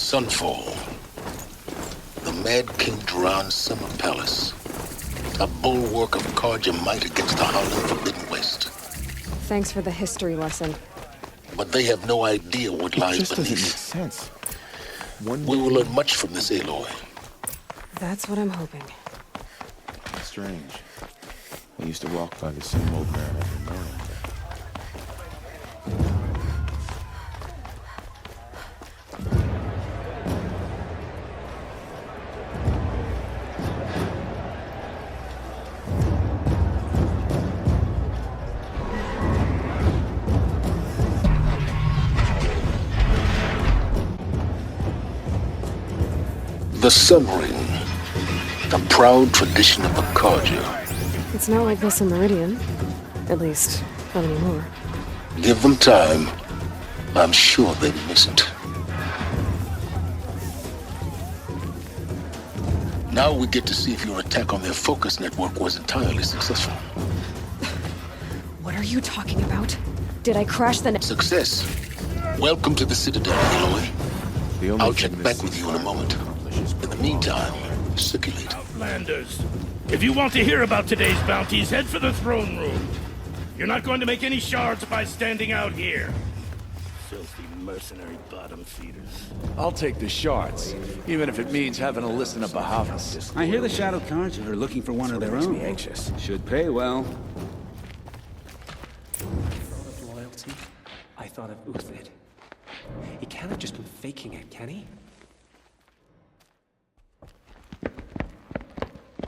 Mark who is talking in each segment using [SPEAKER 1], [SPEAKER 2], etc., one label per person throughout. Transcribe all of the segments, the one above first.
[SPEAKER 1] Sunfall. The Mad King Duran's summer palace. A bulwark of Karja might against the howling Forbidden West.
[SPEAKER 2] Thanks for the history lesson.
[SPEAKER 1] But they have no idea what lies
[SPEAKER 3] It just doesn't make
[SPEAKER 1] beneath.
[SPEAKER 3] sense.
[SPEAKER 1] We will learn much from this Aloy.
[SPEAKER 2] That's what I'm hoping.
[SPEAKER 3] Strange. I used to walk by the same old man every morning.
[SPEAKER 1] The Sun Ring. A proud tradition of the Karja.
[SPEAKER 2] It's not like this in Meridian. At least, not anymore.
[SPEAKER 1] Give them time. I'm sure they miss it. Now we get to see if your attack on their focus network was entirely successful.
[SPEAKER 2] What are you talking about? Did I crash the
[SPEAKER 1] Success. Welcome to the Citadel, Aloy. I'll check back with you in a moment. In the meantime, circulate.
[SPEAKER 4] Outlanders, if you want to hear about today's bounties, head for the throne room. You're not going to make any shards by standing out here. Filthy mercenary bottom feeders.
[SPEAKER 5] I'll take the shards, even if it means having to listen to Bahavas.
[SPEAKER 6] I hear the Shadow Karja are looking for one of their own.
[SPEAKER 5] Anxious.
[SPEAKER 6] Should pay well.
[SPEAKER 7] Loyalty, I thought of Uthid. He can't have just been faking it, can he?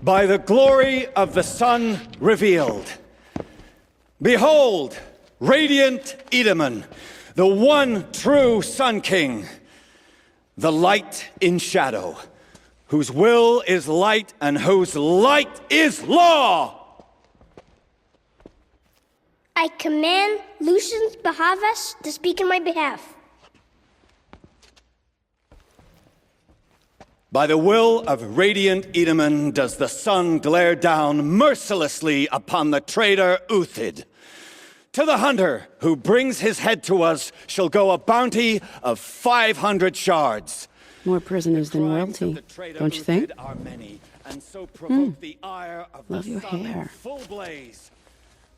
[SPEAKER 8] By the glory of the sun revealed. Behold, radiant Edaman, the one true Sun King, the light in shadow, whose will is light and whose light is law!
[SPEAKER 9] I command Lucius Bahavas to speak in my behalf.
[SPEAKER 8] By the will of radiant Edaman does the sun glare down mercilessly upon the traitor Uthid. To the hunter who brings his head to us shall go a bounty of 500 shards.
[SPEAKER 10] More prisoners than royalty, don't you think? Love your hair.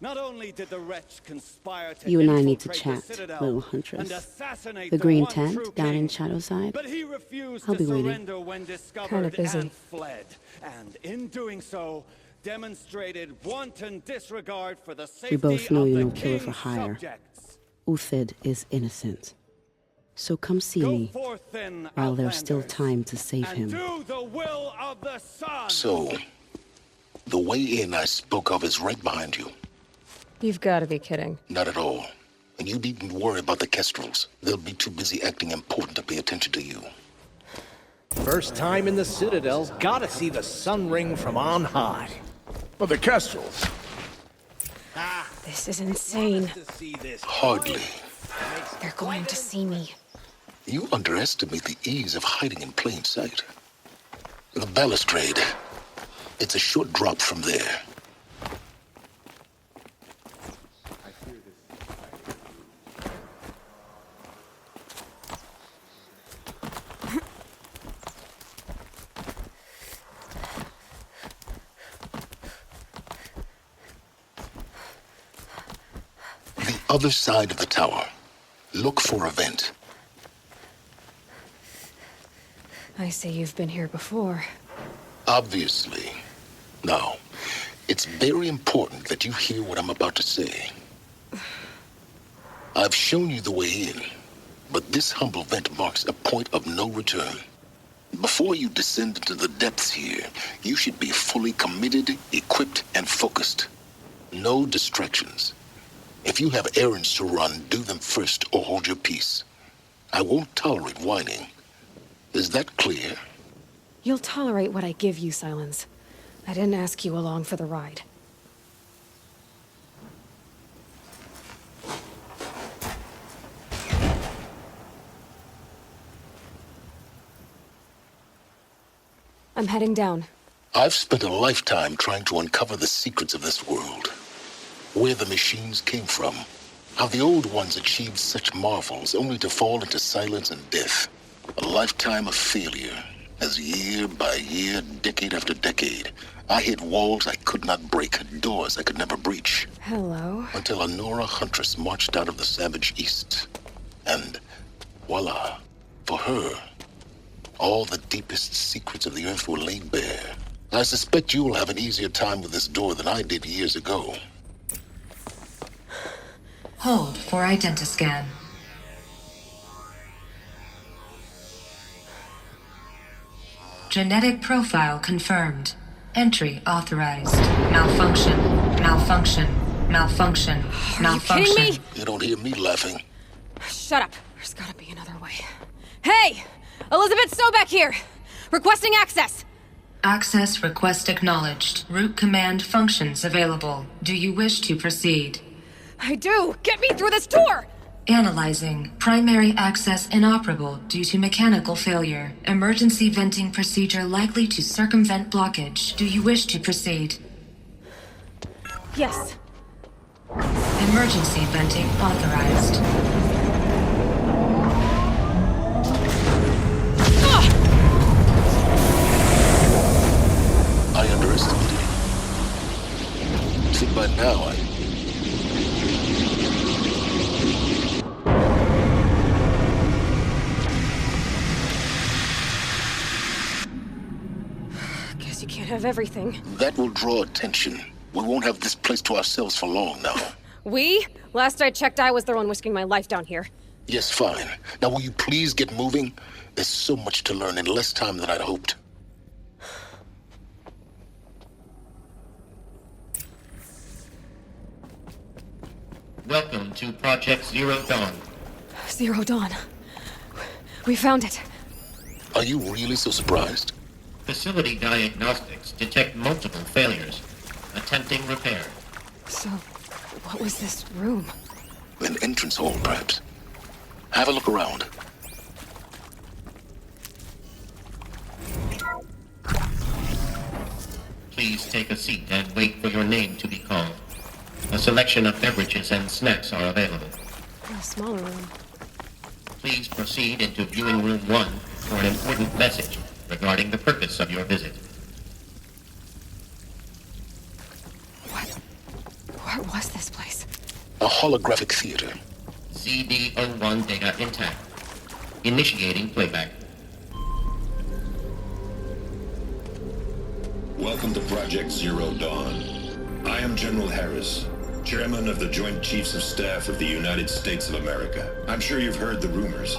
[SPEAKER 8] Not only did the wretch conspire to
[SPEAKER 10] You and I need to
[SPEAKER 8] infiltrate
[SPEAKER 10] chat,
[SPEAKER 8] the Citadel
[SPEAKER 10] little huntress.
[SPEAKER 8] and assassinate
[SPEAKER 10] The green
[SPEAKER 8] one
[SPEAKER 10] tent
[SPEAKER 8] true
[SPEAKER 10] down
[SPEAKER 8] king,
[SPEAKER 10] in Shadowside.
[SPEAKER 8] but he refused
[SPEAKER 10] I'll
[SPEAKER 8] to
[SPEAKER 10] be waiting.
[SPEAKER 8] surrender when discovered
[SPEAKER 2] Kinda busy.
[SPEAKER 8] and fled. And in doing so, demonstrated wanton disregard for the safety
[SPEAKER 10] We both know
[SPEAKER 8] of
[SPEAKER 10] you're
[SPEAKER 8] the
[SPEAKER 10] no killer for
[SPEAKER 8] king's
[SPEAKER 10] hire.
[SPEAKER 8] subjects.
[SPEAKER 10] Uthid is innocent. So come see
[SPEAKER 8] Go
[SPEAKER 10] me
[SPEAKER 8] forth then,
[SPEAKER 10] while there's still
[SPEAKER 8] Outlanders,
[SPEAKER 10] time to save
[SPEAKER 8] and
[SPEAKER 10] him.
[SPEAKER 8] do the will of the sun.
[SPEAKER 1] So, the way in I spoke of is right behind you.
[SPEAKER 2] You've got to be kidding.
[SPEAKER 1] Not at all. And you needn't worry about the Kestrels. They'll be too busy acting important to pay attention to you.
[SPEAKER 11] First time in the Citadel's, gotta see the sun ring from on high.
[SPEAKER 4] Well, the Kestrels.
[SPEAKER 2] This is insane.
[SPEAKER 1] Hardly.
[SPEAKER 2] They're going to see me.
[SPEAKER 1] You underestimate the ease of hiding in plain sight. The balustrade. It's a short drop from there. The other side of the tower. Look for a vent.
[SPEAKER 2] I see you've been here before.
[SPEAKER 1] Obviously. Now, it's very important that you hear what I'm about to say. I've shown you the way in, but this humble vent marks a point of no return. Before you descend into the depths here, you should be fully committed, equipped, and focused. No distractions. If you have errands to run, do them first or hold your peace. I won't tolerate whining. Is that clear?
[SPEAKER 2] You'll tolerate what I give you, Silence. I didn't ask you along for the ride. I'm heading down.
[SPEAKER 1] I've spent a lifetime trying to uncover the secrets of this world. Where the machines came from. How the old ones achieved such marvels only to fall into silence and death. A lifetime of failure, as year by year, decade after decade, I hit walls I could not break, doors I could never breach.
[SPEAKER 2] Hello?
[SPEAKER 1] Until a Nora huntress marched out of the savage east. And voila, for her, all the deepest secrets of the earth were laid bare. I suspect you will have an easier time with this door than I did years ago.
[SPEAKER 12] Hold for identiscan. Genetic profile confirmed. Entry authorized. Malfunction. Malfunction. Malfunction. Malfunction.
[SPEAKER 2] Are you kidding me?
[SPEAKER 1] You don't hear me laughing.
[SPEAKER 2] Shut up. There's gotta be another way. Hey! Elizabeth Sobeck here! Requesting access!
[SPEAKER 12] Access request acknowledged. Root command functions available. Do you wish to proceed?
[SPEAKER 2] I do! Get me through this door!
[SPEAKER 12] Analyzing. Primary access inoperable due to mechanical failure. Emergency venting procedure likely to circumvent blockage. Do you wish to proceed?
[SPEAKER 2] Yes.
[SPEAKER 12] Emergency venting authorized.
[SPEAKER 1] I underestimated you. See, by now,
[SPEAKER 2] Guess you can't have everything.
[SPEAKER 1] that will draw attention. We won't have this place to ourselves for long now.
[SPEAKER 2] We? Last I checked, I was the one risking my life down here.
[SPEAKER 1] Yes, fine. Now, will you please get moving? There's so much to learn in less time than I'd hoped.
[SPEAKER 13] Welcome to Project Zero Dawn.
[SPEAKER 2] Zero Dawn. We found it.
[SPEAKER 1] Are you really so surprised?
[SPEAKER 13] Facility diagnostics detect multiple failures. Attempting repair.
[SPEAKER 2] So, what was this room?
[SPEAKER 1] An entrance hall, perhaps. Have a look around.
[SPEAKER 13] Please take a seat and wait for your name to be called. A selection of beverages and snacks are available.
[SPEAKER 2] A smaller room.
[SPEAKER 13] Please proceed into viewing room 1 for an important message regarding the purpose of your visit.
[SPEAKER 2] What was this place?
[SPEAKER 1] A holographic theater.
[SPEAKER 13] CD01 data intact. Initiating playback.
[SPEAKER 14] Welcome to Project Zero Dawn. I am General Harris, Chairman of the Joint Chiefs of Staff of the United States of America. I'm sure you've heard the rumors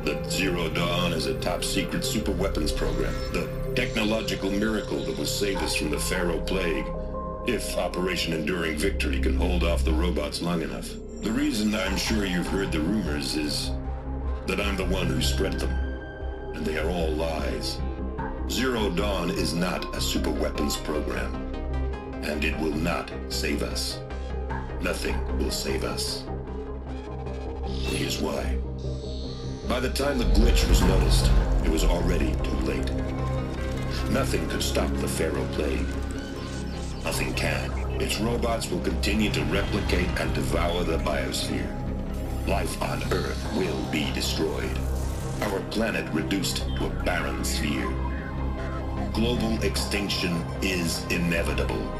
[SPEAKER 14] that Zero Dawn is a top-secret superweapons program, the technological miracle that will save us from the Pharaoh Plague, if Operation Enduring Victory can hold off the robots long enough. The reason I'm sure you've heard the rumors is that I'm the one who spread them, and they are all lies. Zero Dawn is not a superweapons program, and it will not save us. Nothing will save us. Here's why. By the time the glitch was noticed, it was already too late. Nothing could stop the Pharaoh Plague. Nothing can. Its robots will continue to replicate and devour the biosphere. Life on Earth will be destroyed. Our planet reduced to a barren sphere. Global extinction is inevitable.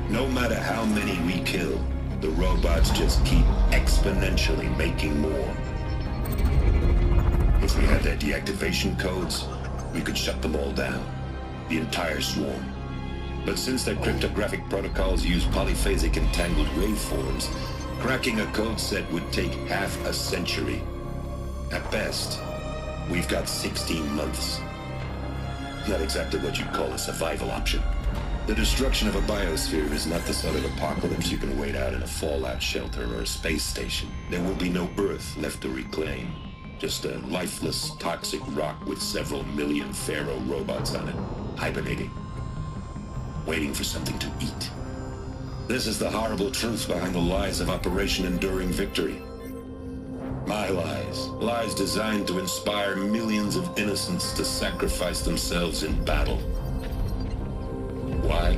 [SPEAKER 14] No matter how many we kill, the robots just keep exponentially making more. If we had their deactivation codes, we could shut them all down, the entire swarm. But since their cryptographic protocols use polyphasic entangled waveforms, cracking a code set would take half a century. At best, we've got 16 months. Not exactly what you'd call a survival option. The destruction of a biosphere is not the sort of apocalypse you can wait out in a fallout shelter or a space station. There will be no Earth left to reclaim. Just a lifeless, toxic rock with several million Pharaoh robots on it, hibernating, waiting for something to eat. This is the horrible truth behind the lies of Operation Enduring Victory. My lies. Lies designed to inspire millions of innocents to sacrifice themselves in battle. Why?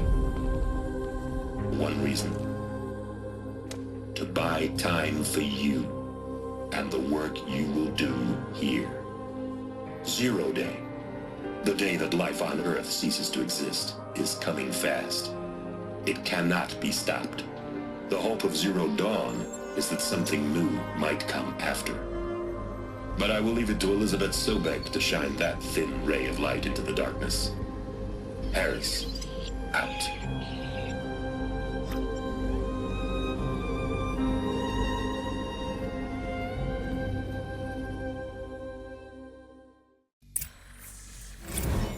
[SPEAKER 14] One reason. To buy time for you and the work you will do here. Zero Day, the day that life on Earth ceases to exist, is coming fast. It cannot be stopped. The hope of Zero Dawn is that something new might come after. But I will leave it to Elizabeth Sobek to shine that thin ray of light into the darkness. Harris, out.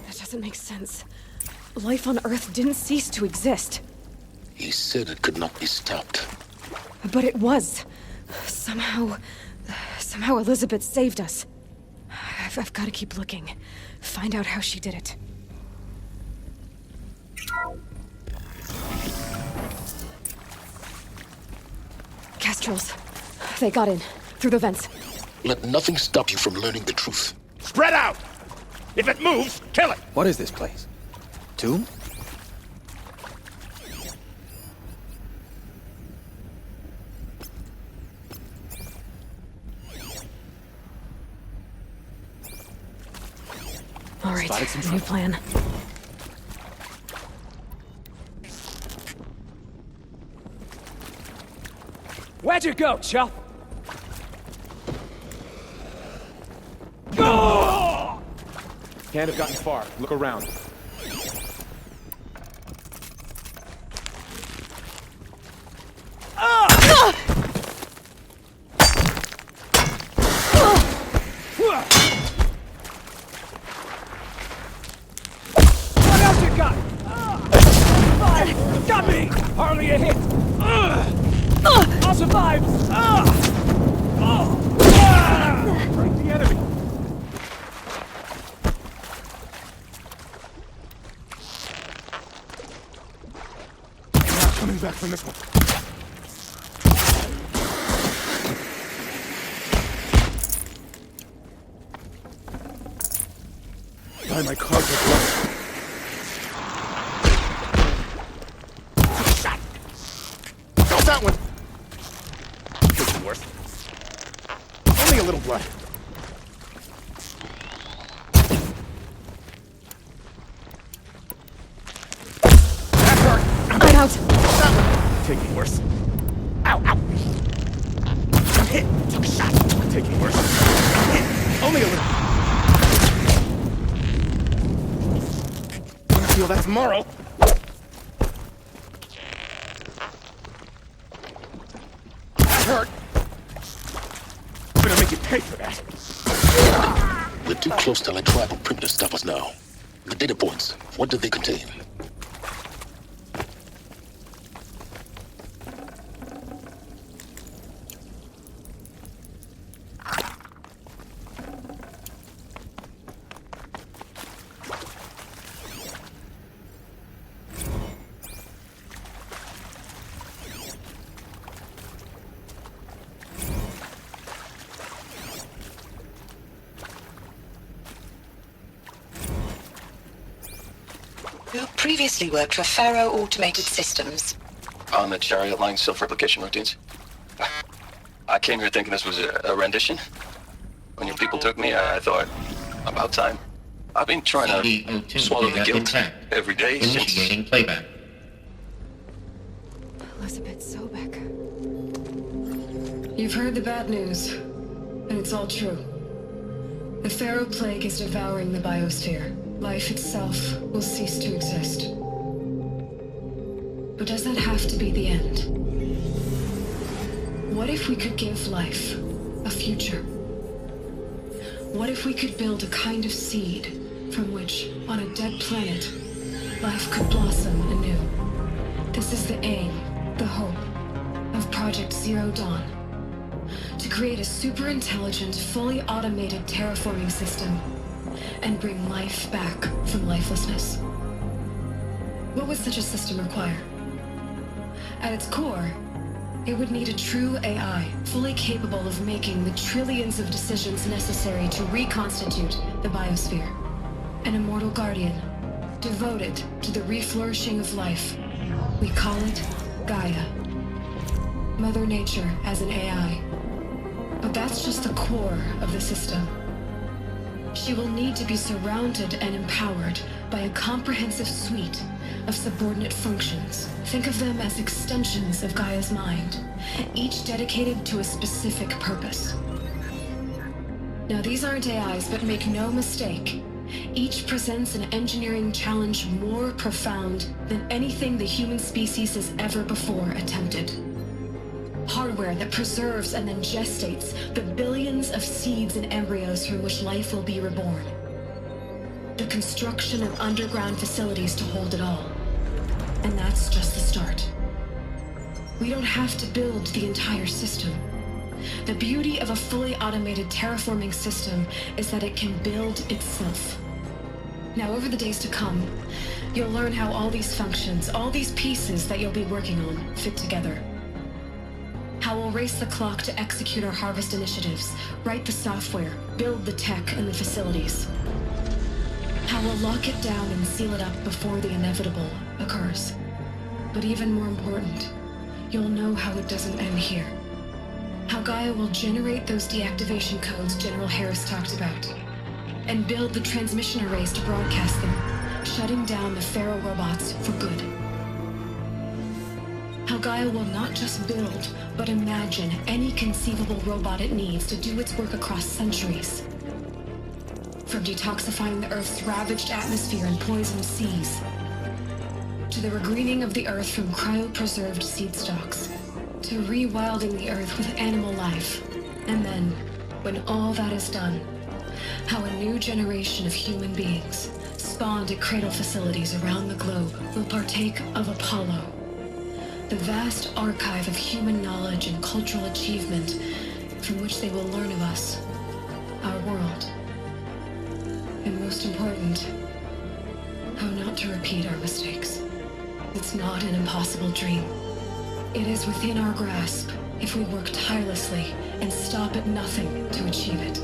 [SPEAKER 2] That doesn't make sense. Life on Earth didn't cease to exist.
[SPEAKER 1] He said it could not be stopped.
[SPEAKER 2] But it was. Somehow Elizabeth saved us. I've got to keep looking. Find out how she did it. Castrils. They got in. Through the vents.
[SPEAKER 1] Let nothing stop you from learning the truth.
[SPEAKER 4] Spread out! If it moves, kill it!
[SPEAKER 6] What is this place? Tomb?
[SPEAKER 2] All right, new plan.
[SPEAKER 7] Where'd you go, Chell?
[SPEAKER 3] Can't have gotten far. Look around.
[SPEAKER 7] What else you got? Fine! Got me! Hardly a hit! I'll survive! Break the enemy!
[SPEAKER 3] Coming back from this one. Buy my cards with luck. Shot! Got that one! Could be worse. Only a little blood.
[SPEAKER 2] I'm out.
[SPEAKER 3] Taking worse. Ow, ow! I'm hit. Took a shot. Taking worse. I'm hit. Only a little. Gonna feel that tomorrow. That hurt. I'm gonna make you pay for that.
[SPEAKER 1] We're too close to electronic print to stop us now. The data points, what do they contain?
[SPEAKER 15] Who previously worked for Faro Automated Systems.
[SPEAKER 16] On the Chariot Line self-replication routines. I came here thinking this was a rendition. When your people took me, I thought, about time. I've been trying to swallow the guilt every day
[SPEAKER 13] Initiating playback.
[SPEAKER 2] Elizabeth Sobek.
[SPEAKER 12] You've heard the bad news, and it's all true. The Pharaoh Plague is devouring the biosphere. Life itself will cease to exist. But does that have to be the end? What if we could give life a future? What if we could build a kind of seed from which, on a dead planet, life could blossom anew? This is the aim, the hope, of Project Zero Dawn. To create a super-intelligent, fully automated terraforming system and bring life back from lifelessness. What would such a system require? At its core, it would need a true AI, fully capable of making the trillions of decisions necessary to reconstitute the biosphere. An immortal guardian, devoted to the reflourishing of life. We call it Gaia. Mother Nature as an AI. But that's just the core of the system. She will need to be surrounded and empowered by a comprehensive suite of subordinate functions. Think of them as extensions of Gaia's mind, each dedicated to a specific purpose. Now, these aren't AIs, but make no mistake, each presents an engineering challenge more profound than anything the human species has ever before attempted. Hardware that preserves and then gestates the billions of seeds and embryos from which life will be reborn. The construction of underground facilities to hold it all. And that's just the start. We don't have to build the entire system. The beauty of a fully automated terraforming system is that it can build itself. Now, over the days to come, you'll learn how all these functions, all these pieces that you'll be working on, fit together. How we'll race the clock to execute our harvest initiatives, write the software, build the tech and the facilities. How we'll lock it down and seal it up before the inevitable occurs. But even more important, you'll know how it doesn't end here. How Gaia will generate those deactivation codes General Harris talked about, and build the transmission arrays to broadcast them, shutting down the Pharaoh robots for good. How Gaia will not just build, but imagine any conceivable robot it needs to do its work across centuries. From detoxifying the Earth's ravaged atmosphere and poisoned seas, to the regreening of the Earth from cryopreserved seed stalks, to rewilding the Earth with animal life. And then, when all that is done, how a new generation of human beings, spawned at cradle facilities around the globe, will partake of Apollo, the vast archive of human knowledge and cultural achievement from which they will learn of us, our world. And most important, how not to repeat our mistakes. It's not an impossible dream. It is within our grasp if we work tirelessly and stop at nothing to achieve it.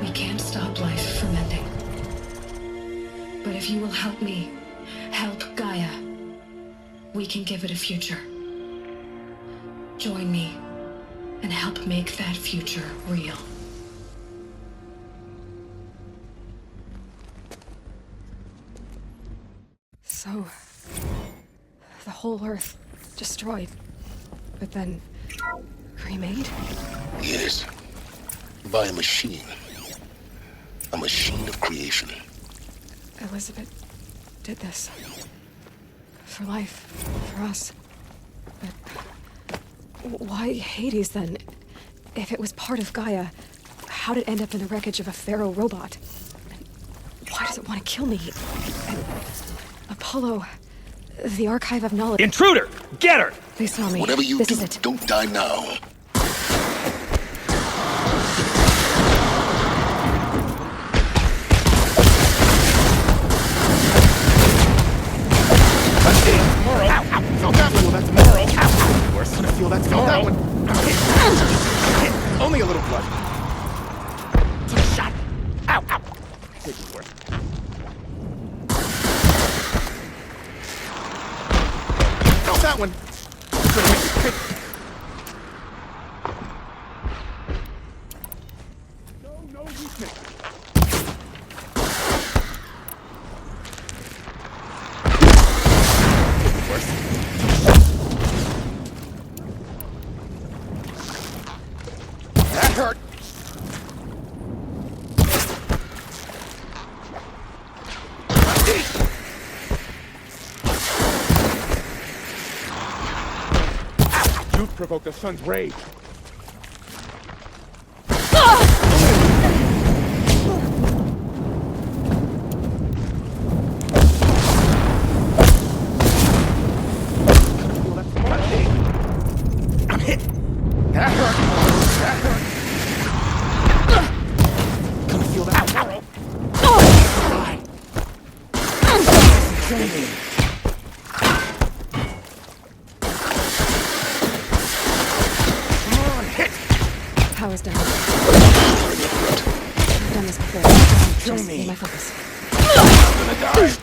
[SPEAKER 12] We can't stop life from ending. But if you will help me, help Gaia, we can give it a future. Join me and help make that future real.
[SPEAKER 2] So, the whole Earth destroyed, but then remade?
[SPEAKER 1] Yes. By a machine. A machine of creation.
[SPEAKER 2] Elizabeth did this. For life, for us. But why Hades then? If it was part of Gaia, how'd it end up in the wreckage of a Pharaoh robot? And why does it want to kill me? And Apollo, the archive of knowledge.
[SPEAKER 3] Intruder! Get her!
[SPEAKER 2] They saw me.
[SPEAKER 1] Whatever you
[SPEAKER 2] this
[SPEAKER 1] do,
[SPEAKER 2] is it.
[SPEAKER 1] don't die now.
[SPEAKER 3] Felt that one. That's moral. Worse. I feel that's felt that one. Hit. Only a little blood. Took a shot. Ow, ow. Take it worse. Felt that one. Gonna make it quick. No weakness. That hurt. You've provoked the sun's rage. I'm hit. That hurt. That hurt. Gonna feel that arrow. Die. Training. Come on, hit.
[SPEAKER 2] Power's down. I've done this before. Just need my focus.
[SPEAKER 3] I'm gonna die.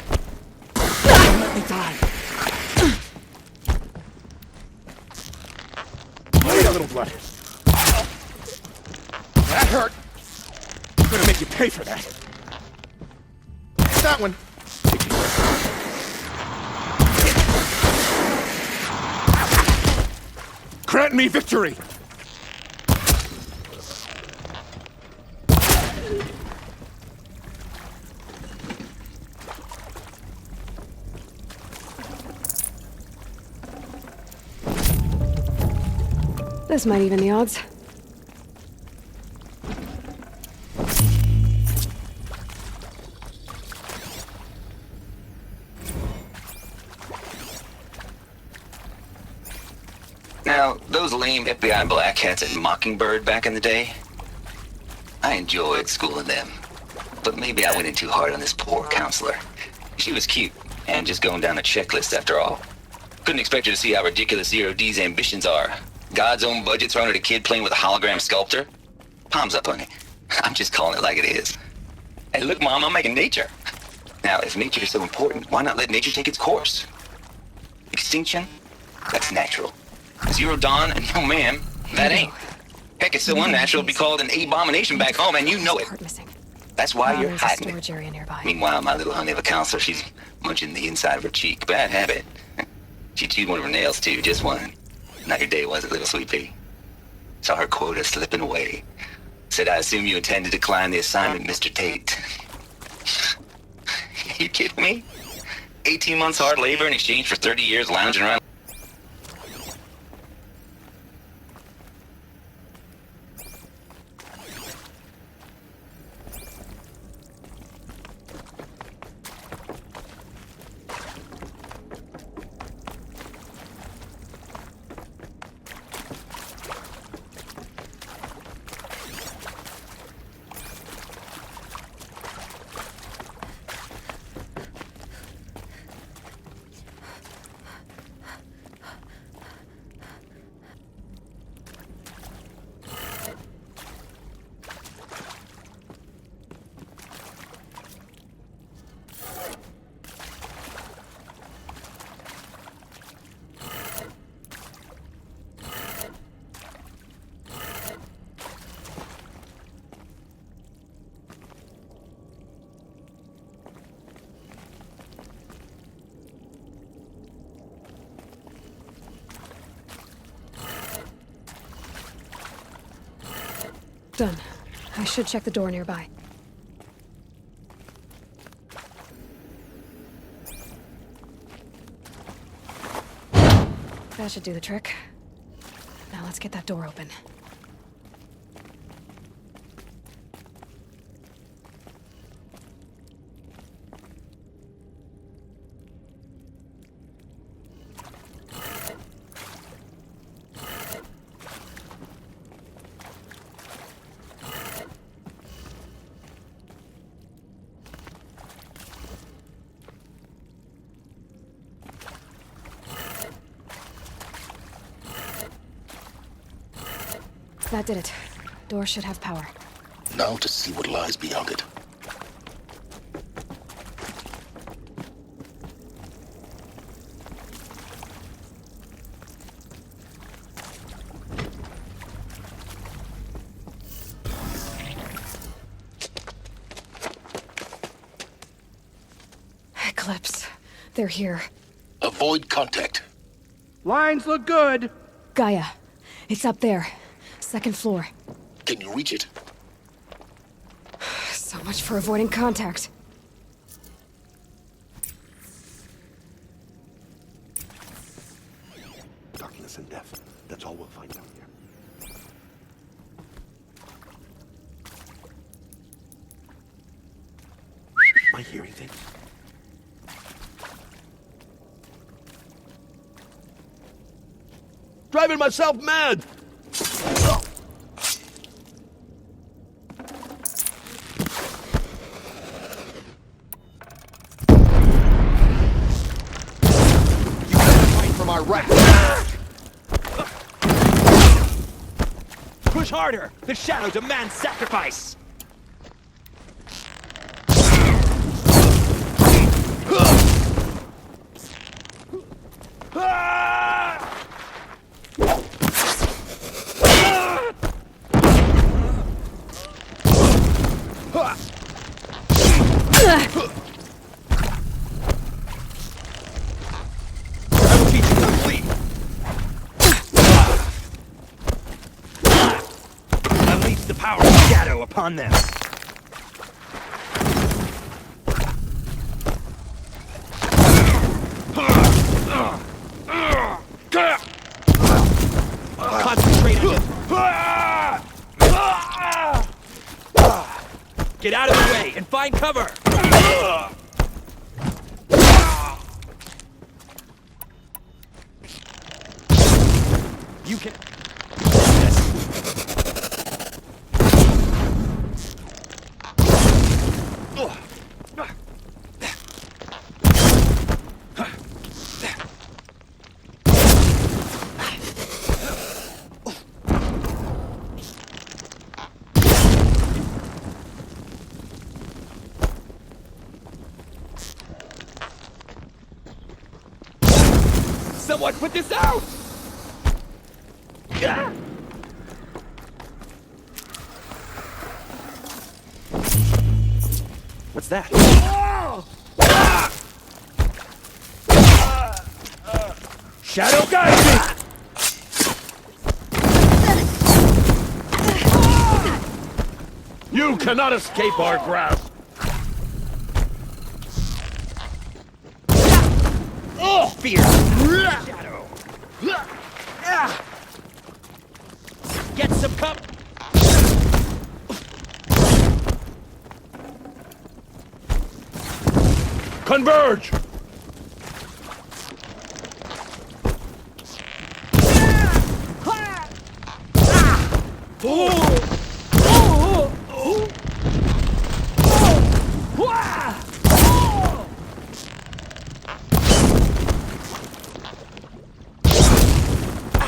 [SPEAKER 3] Don't let me die. Wait a little blood. That hurt. gonna make you pay for that. That one. Grant me victory!
[SPEAKER 2] This might even the odds.
[SPEAKER 16] Now, those lame FBI black hats at Mockingbird back in the day, I enjoyed schooling them. But maybe I went in too hard on this poor counselor. She was cute, and just going down a checklist after all. Couldn't expect her to see how ridiculous Zero D's ambitions are. God's own budget thrown at a kid playing with a hologram sculptor? Palms up, honey. I'm just calling it like it is. Hey, look, Mom, I'm making nature. Now, if nature is so important, why not let nature take its course? Extinction? That's natural. Zero Dawn, and no ma'am, that ain't. Heck, it's so unnatural to be called an abomination back home, and you know it. That's why you're hiding
[SPEAKER 2] storage area nearby.
[SPEAKER 16] Meanwhile, my little honey of a counselor, she's munching the inside of her cheek. Bad habit. She chewed one of her nails, too, just one. Not your day, was it, little sweet pea? Saw her quota slipping away. Said, I assume you intend to decline the assignment, Mr. Tate. You kidding me? 18 months hard labor in exchange for 30 years lounging around.
[SPEAKER 2] Done. I should check the door nearby. That should do the trick. Now let's get that door open. That did it. Door should have power.
[SPEAKER 1] Now to see what lies beyond it.
[SPEAKER 2] Eclipse. They're here.
[SPEAKER 1] Avoid contact.
[SPEAKER 3] Lines look good.
[SPEAKER 2] Gaia. It's up there. Second floor.
[SPEAKER 1] Can you reach it?
[SPEAKER 2] So much for avoiding contact.
[SPEAKER 17] Darkness and death. That's all we'll find down here. Am I hearing things?
[SPEAKER 11] Driving myself mad!
[SPEAKER 3] Push harder! The shadow demands sacrifice! I will teach you how to bleed. Unleash the power of shadow upon them. Concentrate on it. Get out of the way and find cover! You can... Someone put this out! What's that? Shadow guide me!
[SPEAKER 4] You cannot escape our grasp!
[SPEAKER 3] Oh, fear! Shadow! Get some cup!
[SPEAKER 4] Converge!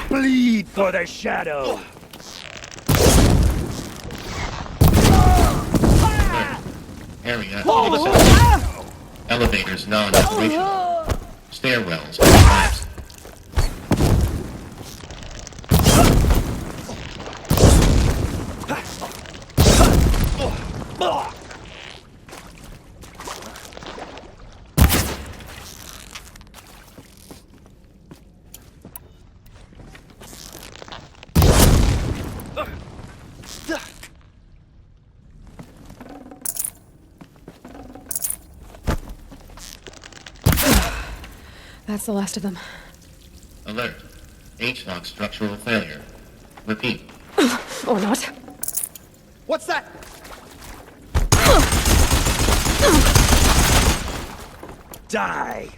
[SPEAKER 3] Bleed for the shadow!
[SPEAKER 13] Area inaccessible. Elevators non-operational. Stairwells collapsed.
[SPEAKER 2] That's the last of them.
[SPEAKER 13] Alert. HVAC structural failure. Repeat.
[SPEAKER 2] Or not.
[SPEAKER 3] What's that? Die!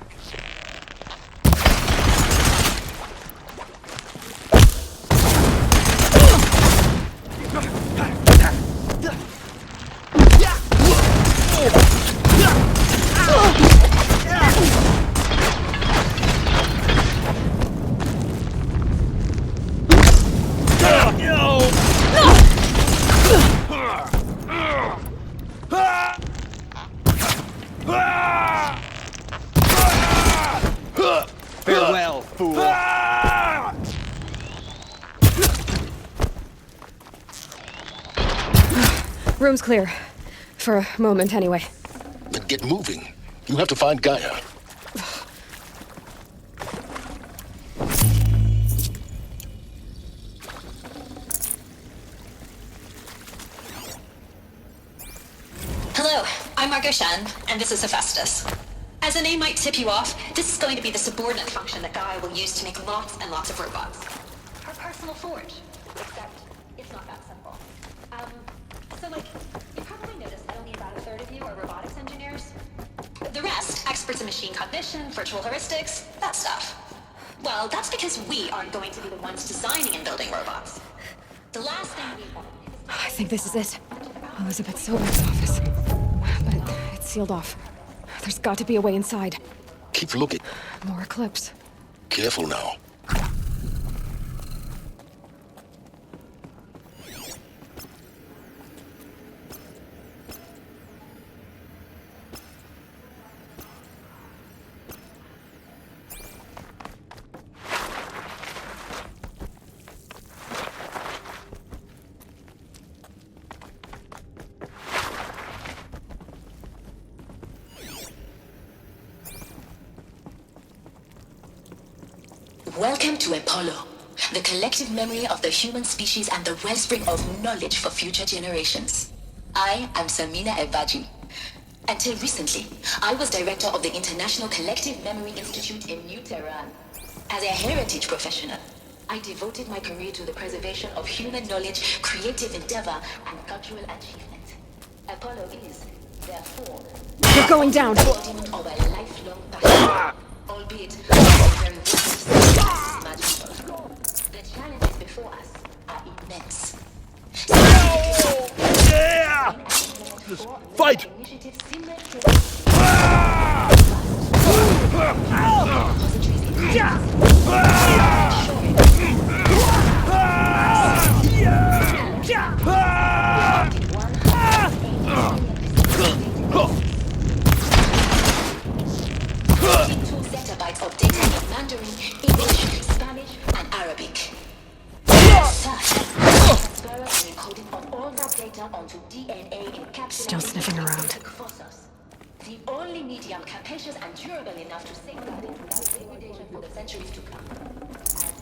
[SPEAKER 3] Farewell, fool!
[SPEAKER 2] Room's clear. For a moment, anyway.
[SPEAKER 1] Then get moving. You have to find Gaia.
[SPEAKER 15] Hello, I'm Margot Shen, and this is Hephaestus. As the name might tip you off, this is going to be the subordinate function that Gaia will use to make lots and lots of robots. Her personal forge. Except, it's not that simple. You probably noticed that only about a third of you are robotics engineers. The rest, experts in machine cognition, virtual heuristics, that stuff. Well, that's because we aren't going to be the ones designing and building robots. The last thing we want is...
[SPEAKER 2] I think this is it. Elizabeth Silver's office. But it's sealed off. There's got to be a way inside.
[SPEAKER 1] Keep looking.
[SPEAKER 2] More Eclipse.
[SPEAKER 1] Careful now.
[SPEAKER 15] Welcome to Apollo, the collective memory of the human species and the wellspring of knowledge for future generations. I am Samina Ebaji. Until recently, I was director of the International Collective Memory Institute in New Tehran. As a heritage professional, I devoted my career to the preservation of human knowledge, creative endeavor, and cultural achievement. Apollo is, therefore,
[SPEAKER 2] You're going down!
[SPEAKER 15] the embodiment of a lifelong passion, albeit very magical. The challenges before us are immense.
[SPEAKER 17] Fight!
[SPEAKER 15] Zettabytes of data in Mandarin, English, Spanish, and Arabic. Transfer and encoding of all that data onto DNA encapsulated.
[SPEAKER 2] Still sniffing around.
[SPEAKER 15] The only medium capacious and durable enough to safeguard it without degradation for the centuries to come. And last,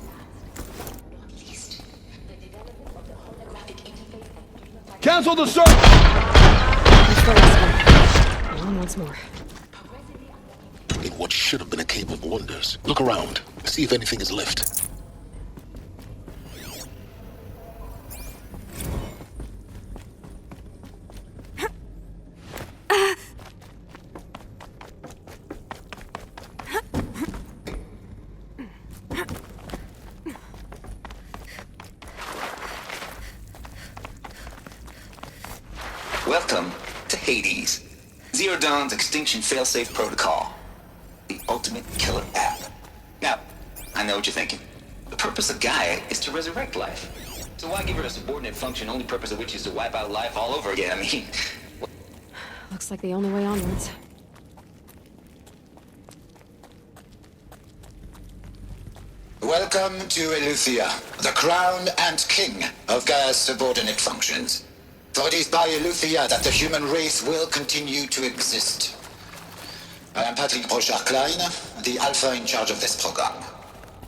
[SPEAKER 15] not least, the development of the holographic interface and
[SPEAKER 17] Cancel the search!
[SPEAKER 2] On once more.
[SPEAKER 1] In what should have been a cave of wonders. Look around. See if anything is left.
[SPEAKER 18] Welcome to Hades, Zero Dawn's extinction failsafe protocol, the ultimate killer app. Now, I know what you're thinking. The purpose of Gaia is to resurrect life. So why give her a subordinate function, only purpose of which is to wipe out life all over again? I mean...
[SPEAKER 2] Looks like the only way onwards.
[SPEAKER 19] Welcome to Eleuthia, the crown and king of Gaia's subordinate functions. For it is by Eleuthia that the human race will continue to exist. I am Patrick Brochard-Klein, the Alpha in charge of this program.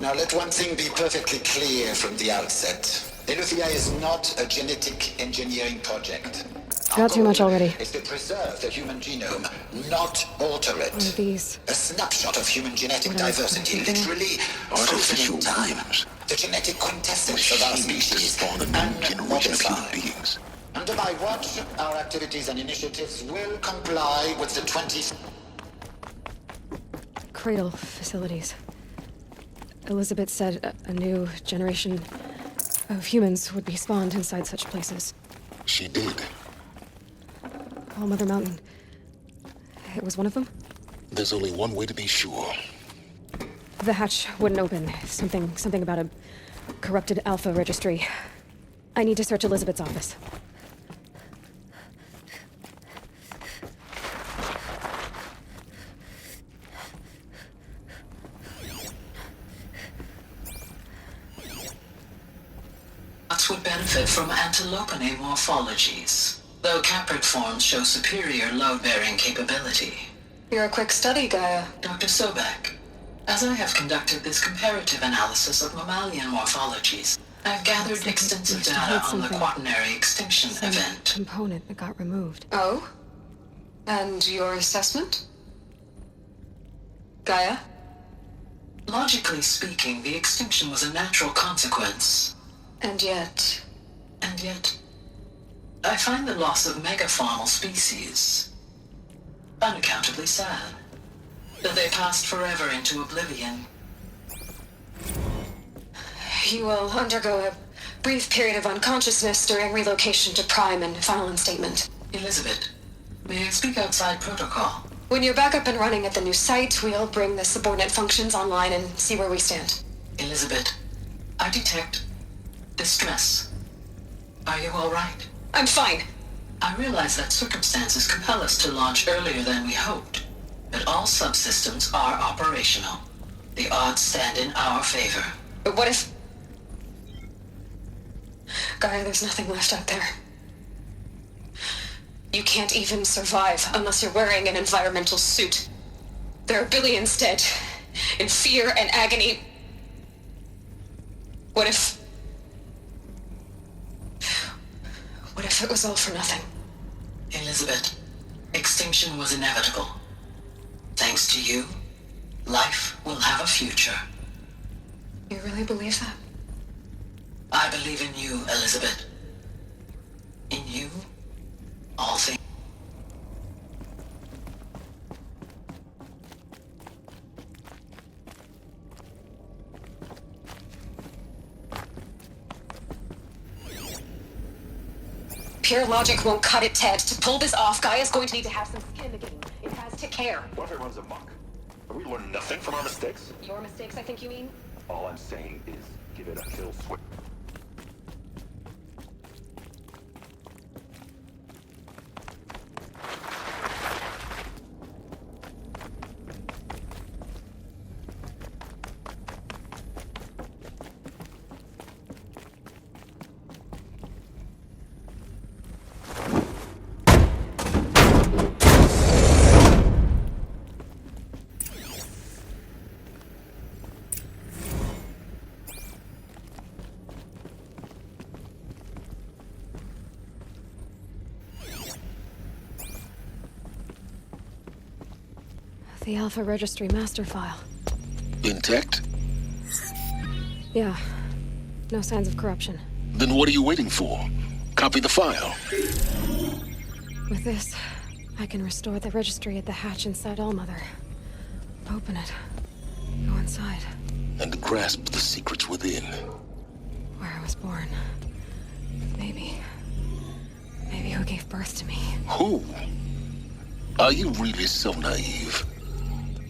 [SPEAKER 19] Now let one thing be perfectly clear from the outset. Eleuthia is not a genetic engineering project.
[SPEAKER 2] Not too much already.
[SPEAKER 19] Is to preserve the human genome, not alter it.
[SPEAKER 2] One of these.
[SPEAKER 19] A snapshot of human genetic diversity, literally frozen in time. The genetic quintessence of our species, and modified. Under my watch, our activities and initiatives will comply with the 20th...
[SPEAKER 2] Cradle facilities. Elizabeth said a new generation of humans would be spawned inside such places.
[SPEAKER 1] She did.
[SPEAKER 2] All Mother Mountain. It was one of them?
[SPEAKER 1] There's only one way to be sure.
[SPEAKER 2] The hatch wouldn't open. Something about a corrupted Alpha registry. I need to search Elizabeth's office.
[SPEAKER 20] Would benefit from antilopine morphologies, though caprid forms show superior load-bearing capability.
[SPEAKER 12] You're a quick study, Gaia.
[SPEAKER 20] Dr. Sobek, as I have conducted this comparative analysis of mammalian morphologies, I've gathered extensive data on the quaternary extinction event.
[SPEAKER 2] Component that got removed.
[SPEAKER 12] Oh? And your assessment? Gaia?
[SPEAKER 20] Logically speaking, the extinction was a natural consequence.
[SPEAKER 12] And yet,
[SPEAKER 20] I find the loss of megafaunal species unaccountably sad. That they passed forever into oblivion.
[SPEAKER 12] You will undergo a brief period of unconsciousness during relocation to Prime and final instatement.
[SPEAKER 20] Elizabeth, may I speak outside protocol?
[SPEAKER 12] When you're back up and running at the new site, we'll bring the subordinate functions online and see where we stand.
[SPEAKER 20] Elizabeth, I detect distress. Are you all right?
[SPEAKER 12] I'm fine.
[SPEAKER 20] I realize that circumstances compel us to launch earlier than we hoped, but all subsystems are operational. The odds stand in our favor.
[SPEAKER 12] But what if... Gaia, there's nothing left out there. You can't even survive unless you're wearing an environmental suit. There are billions dead, in fear and agony. What if it was all for nothing?
[SPEAKER 20] Elizabeth, extinction was inevitable. Thanks to you, life will have a future.
[SPEAKER 12] You really believe that?
[SPEAKER 20] I believe in you, Elizabeth. In you, all things.
[SPEAKER 15] Pure logic won't cut it, Ted. To pull this off, Gaia's going to need to have some skin in the game. It has to care.
[SPEAKER 14] What if it runs amok? Have we learned nothing from our mistakes?
[SPEAKER 15] Your mistakes, I think you mean?
[SPEAKER 14] All I'm saying is, give it a kill switch.
[SPEAKER 2] The Alpha Registry master file.
[SPEAKER 1] Intact?
[SPEAKER 2] Yeah. No signs of corruption.
[SPEAKER 1] Then what are you waiting for? Copy the file.
[SPEAKER 2] With this, I can restore the registry at the hatch inside Allmother. Open it. Go inside.
[SPEAKER 1] And grasp the secrets within.
[SPEAKER 2] Where I was born. Maybe who gave birth to me.
[SPEAKER 1] Who? Are you really so naive?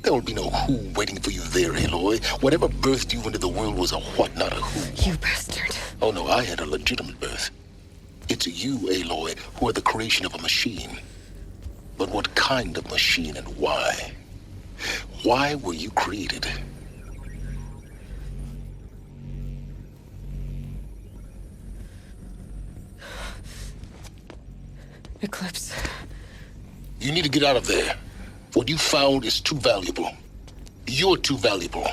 [SPEAKER 1] There will be no who waiting for you there, Aloy. Whatever birthed you into the world was a what, not a who.
[SPEAKER 2] You bastard.
[SPEAKER 1] Oh no, I had a legitimate birth. It's you, Aloy, who are the creation of a machine. But what kind of machine and why? Why were you created?
[SPEAKER 2] Eclipse.
[SPEAKER 1] You need to get out of there. What you found is too valuable. You're too valuable.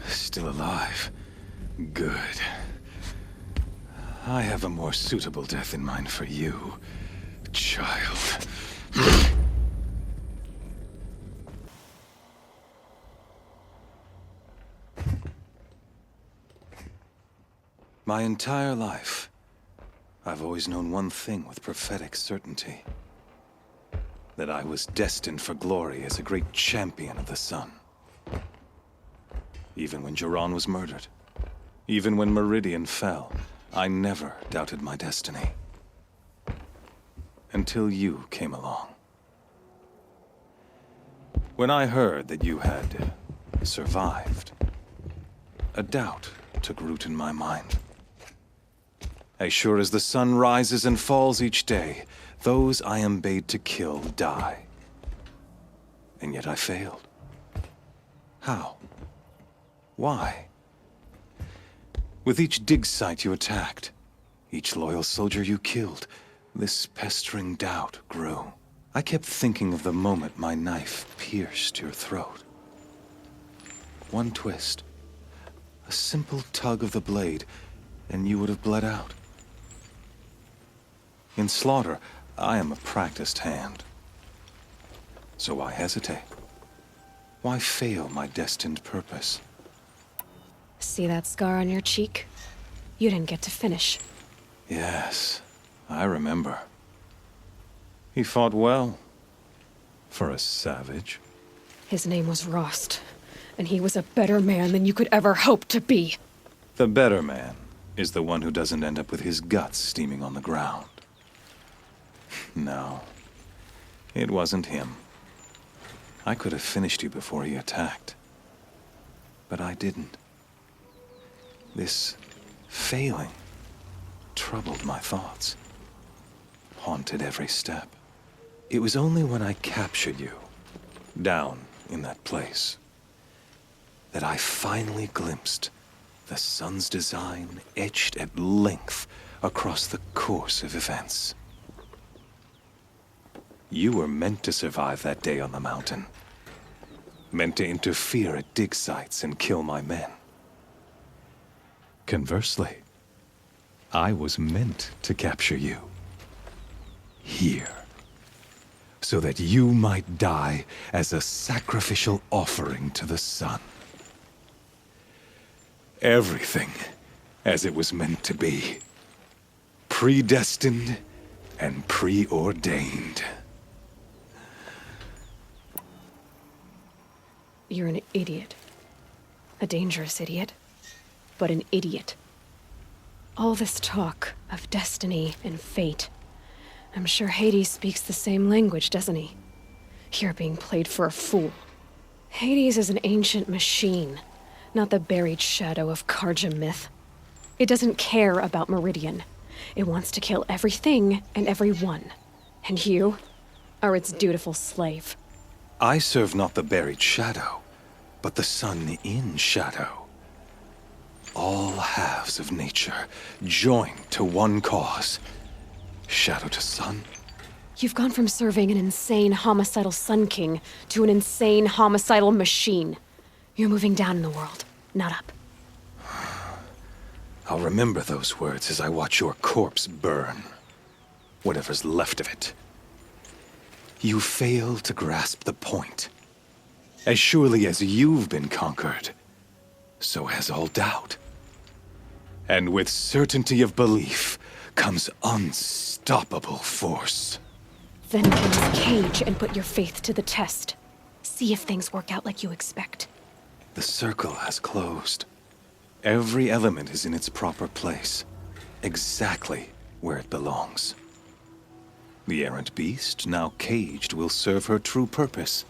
[SPEAKER 5] Still alive. Good. I have a more suitable death in mind for you, child. My entire life, I've always known one thing with prophetic certainty. That I was destined for glory as a great champion of the sun. Even when Jiran was murdered, even when Meridian fell, I never doubted my destiny. Until you came along. When I heard that you had survived, a doubt took root in my mind. As sure as the sun rises and falls each day, those I am bade to kill die. And yet I failed. How? Why? With each dig site you attacked, each loyal soldier you killed, this pestering doubt grew. I kept thinking of the moment my knife pierced your throat. One twist, a simple tug of the blade, and you would have bled out. In slaughter, I am a practiced hand. So why hesitate? Why fail my destined purpose?
[SPEAKER 2] See that scar on your cheek? You didn't get to finish.
[SPEAKER 5] Yes, I remember. He fought well. For a savage.
[SPEAKER 2] His name was Rost, and he was a better man than you could ever hope to be.
[SPEAKER 5] The better man is the one who doesn't end up with his guts steaming on the ground. No, it wasn't him. I could have finished you before he attacked. But I didn't. This failing troubled my thoughts, haunted every step. It was only when I captured you, down in that place, that I finally glimpsed the sun's design etched at length across the course of events. You were meant to survive that day on the mountain, meant to interfere at dig sites and kill my men. Conversely, I was meant to capture you here, so that you might die as a sacrificial offering to the sun. Everything as it was meant to be. Predestined and preordained.
[SPEAKER 2] You're an idiot. A dangerous idiot, but an idiot. All this talk of destiny and fate. I'm sure Hades speaks the same language, doesn't he? You're being played for a fool. Hades is an ancient machine, not the buried shadow of Karja myth. It doesn't care about Meridian. It wants to kill everything and everyone. And you are its dutiful slave.
[SPEAKER 5] I serve not the buried shadow, but the sun in shadow. All halves of nature joined to one cause. Shadow to sun.
[SPEAKER 2] You've gone from serving an insane homicidal Sun King to an insane homicidal machine. You're moving down in the world, not up.
[SPEAKER 5] I'll remember those words as I watch your corpse burn. Whatever's left of it. You fail to grasp the point. As surely as you've been conquered, so has all doubt. And with certainty of belief comes unstoppable force.
[SPEAKER 2] Then get this cage and put your faith to the test. See if things work out like you expect.
[SPEAKER 5] The circle has closed. Every element is in its proper place, exactly where it belongs. The errant beast, now caged, will serve her true purpose.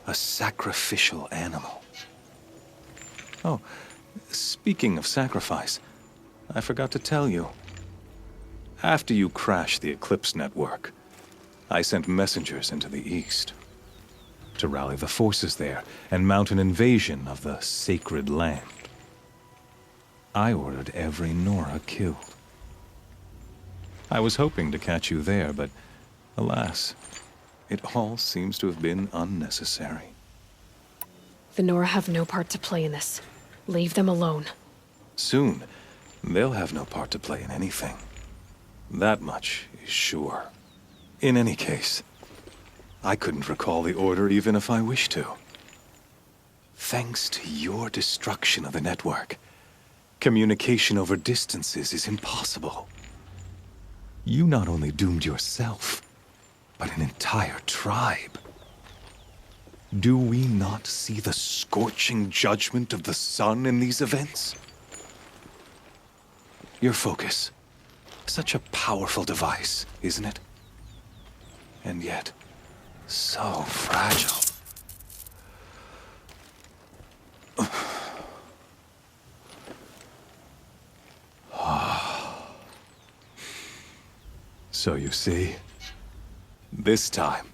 [SPEAKER 5] A sacrificial animal. Oh, speaking of sacrifice, I forgot to tell you. After you crashed the Eclipse network, I sent messengers into the east to rally the forces there and mount an invasion of the sacred land. I ordered every Nora killed. I was hoping to catch you there, but alas, it all seems to have been unnecessary.
[SPEAKER 2] The Nora have no part to play in this. Leave them alone.
[SPEAKER 5] Soon, they'll have no part to play in anything. That much is sure. In any case, I couldn't recall the order even if I wished to. Thanks to your destruction of the network, communication over distances is impossible. You not only doomed yourself, but an entire tribe. Do we not see the scorching judgment of the sun in these events? Your focus. Such a powerful device, isn't it? And yet, so fragile. So you see, this time,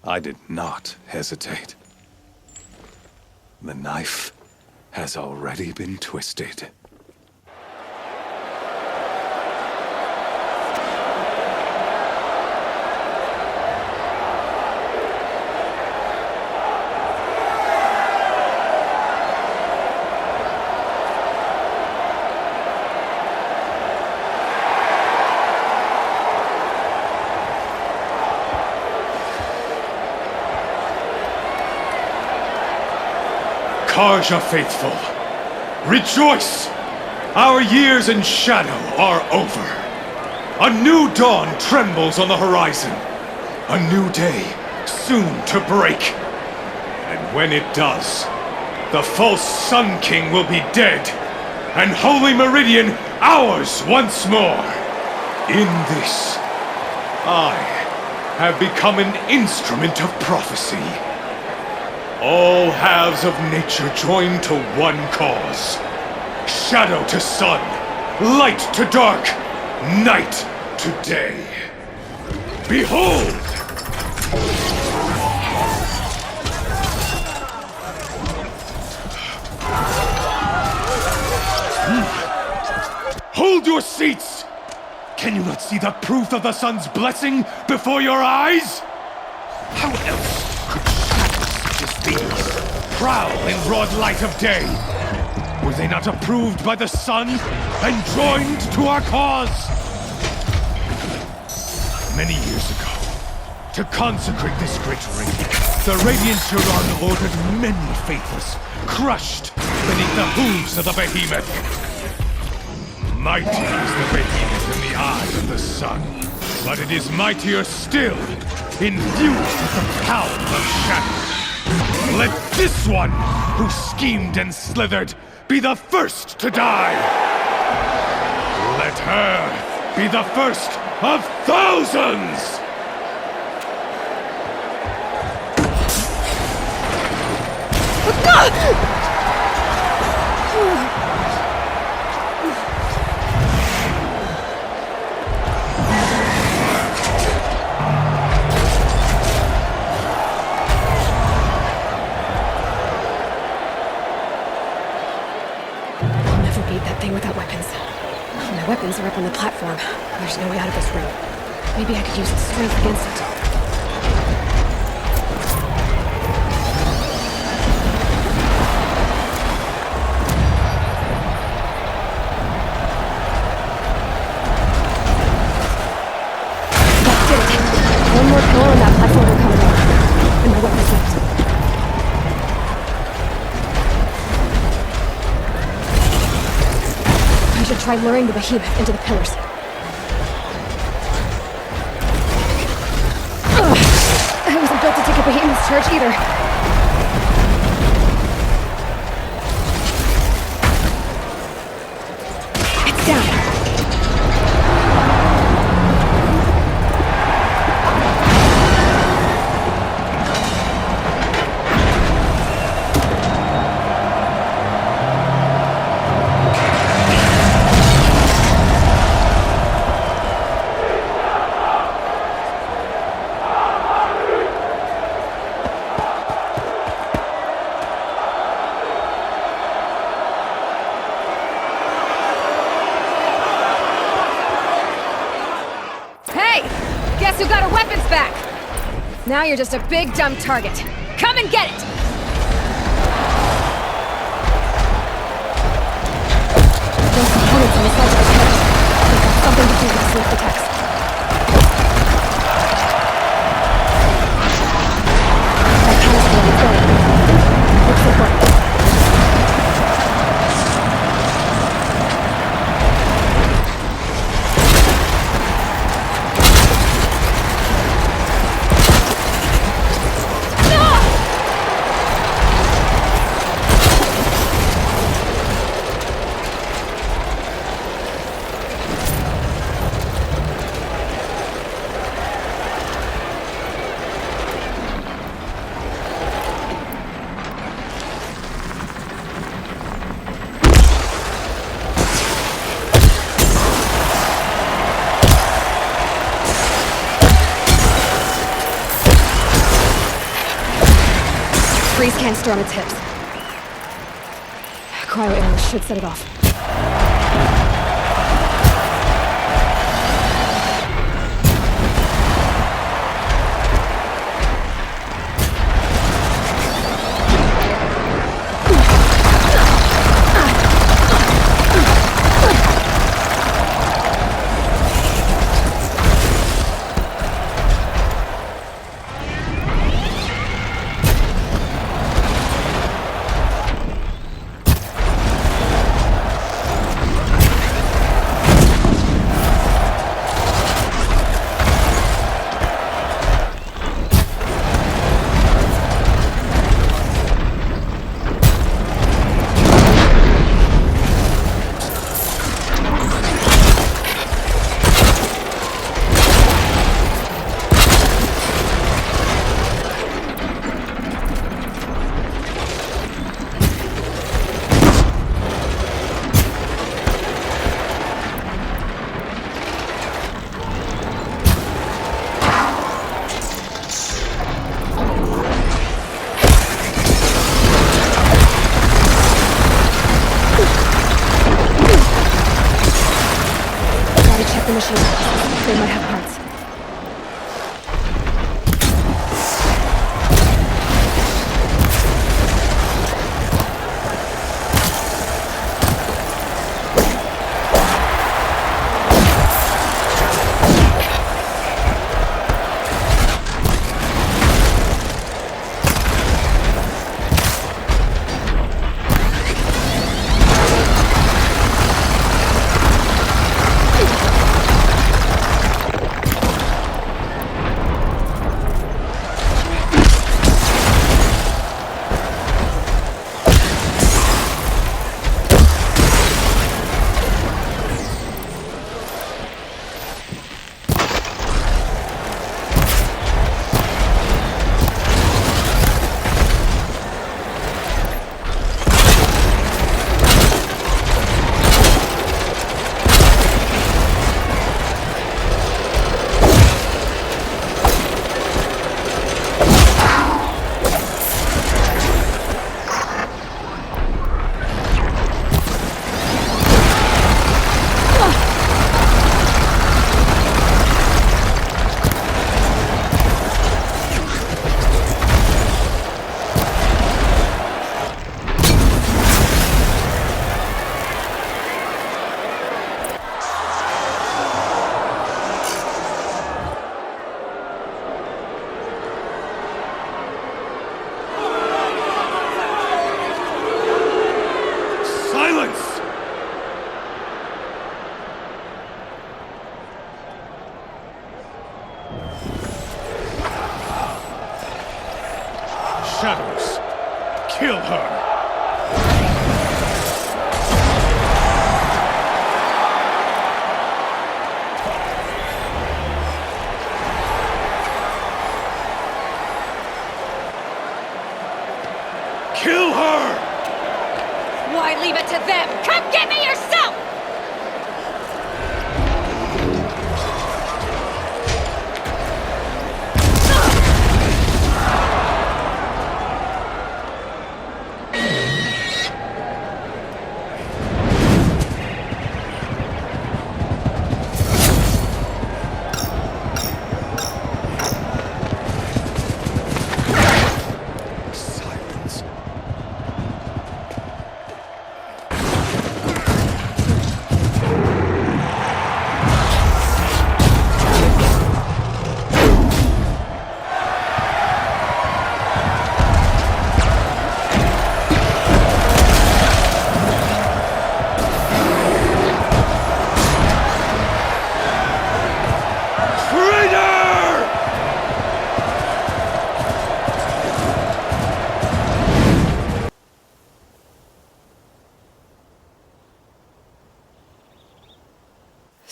[SPEAKER 5] I did not hesitate. The knife has already been twisted. Karja faithful, rejoice! Our years in shadow are over. A new dawn trembles on the horizon. A new day soon to break. And when it does, the false Sun King will be dead, and Holy Meridian ours once more. In this, I have become an instrument of prophecy. All halves of nature join to one cause.
[SPEAKER 3] Shadow to sun, light to dark, night to day. Behold! Hold your seats! Can you not see the proof of the sun's blessing before your eyes? How else could shadows such as these prowl in broad light of day? Were they not approved by the sun and joined to our cause? Many years ago, to consecrate this great ring, the Radiant Turon ordered many faithless, crushed beneath the hooves of the behemoth. Mighty is the behemoth in the eyes of the sun, but it is mightier still, infused with the power of shadow. Let this one, who schemed and slithered, be the first to die! Let her be the first of thousands!
[SPEAKER 2] Without weapons. My weapons are up on the platform. There's no way out of this room. Maybe I could use its strength against it. That did it! One more pillar on that platform will come along. And my weapons left. I should try luring the behemoth into the pillars. I wasn't built to take a behemoth's charge either. It's down. Guess who got her weapons back? Now you're just a big, dumb target. Come and get it! Those components on the side of the text. They've got something to do with the sneak attacks. That canister is going. Looks important. Freeze canister on its hips. Cryo arrows should set it off.
[SPEAKER 4] shadows. Kill her. Kill her!
[SPEAKER 2] Why leave it to them? Come get me yourself!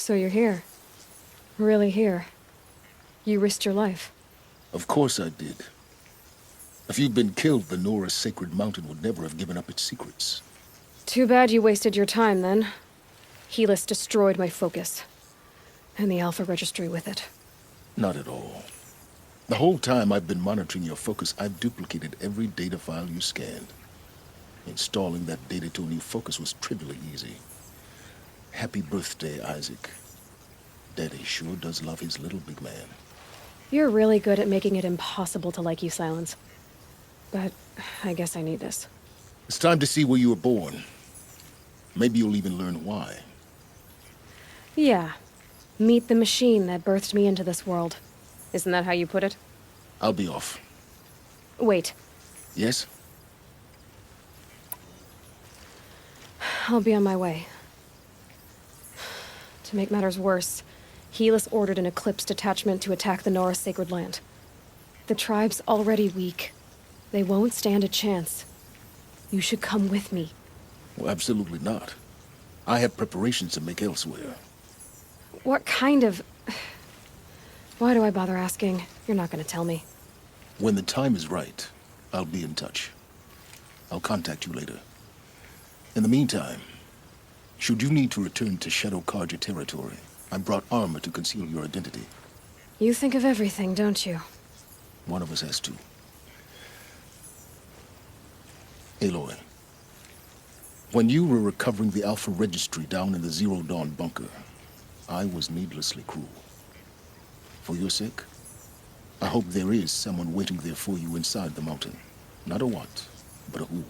[SPEAKER 2] So you're here. Really here. You risked your life.
[SPEAKER 1] Of course I did. If you'd been killed, the Nora's sacred mountain would never have given up its secrets.
[SPEAKER 2] Too bad you wasted your time, then. Helis destroyed my focus. And the Alpha Registry with it.
[SPEAKER 1] Not at all. The whole time I've been monitoring your focus, I've duplicated every data file you scanned. Installing that data to a new focus was trivially easy. Happy birthday, Isaac. Daddy sure does love his little big man.
[SPEAKER 2] You're really good at making it impossible to like you, Silence. But I guess I need this.
[SPEAKER 1] It's time to see where you were born. Maybe you'll even learn why.
[SPEAKER 2] Yeah. Meet the machine that birthed me into this world. Isn't that how you put it?
[SPEAKER 1] I'll be off.
[SPEAKER 2] Wait.
[SPEAKER 1] Yes?
[SPEAKER 2] I'll be on my way. To make matters worse, Helis ordered an Eclipse detachment to attack the Nora Sacred Land. The tribe's already weak. They won't stand a chance. You should come with me.
[SPEAKER 1] Well, absolutely not. I have preparations to make elsewhere.
[SPEAKER 2] What kind of... Why do I bother asking? You're not gonna tell me.
[SPEAKER 1] When the time is right, I'll be in touch. I'll contact you later. In the meantime, should you need to return to Shadow Karja territory, I brought armor to conceal your identity.
[SPEAKER 2] You think of everything, don't you?
[SPEAKER 1] One of us has to. Aloy, when you were recovering the Alpha Registry down in the Zero Dawn bunker, I was needlessly cruel. For your sake, I hope there is someone waiting there for you inside the mountain. Not a what, but a who.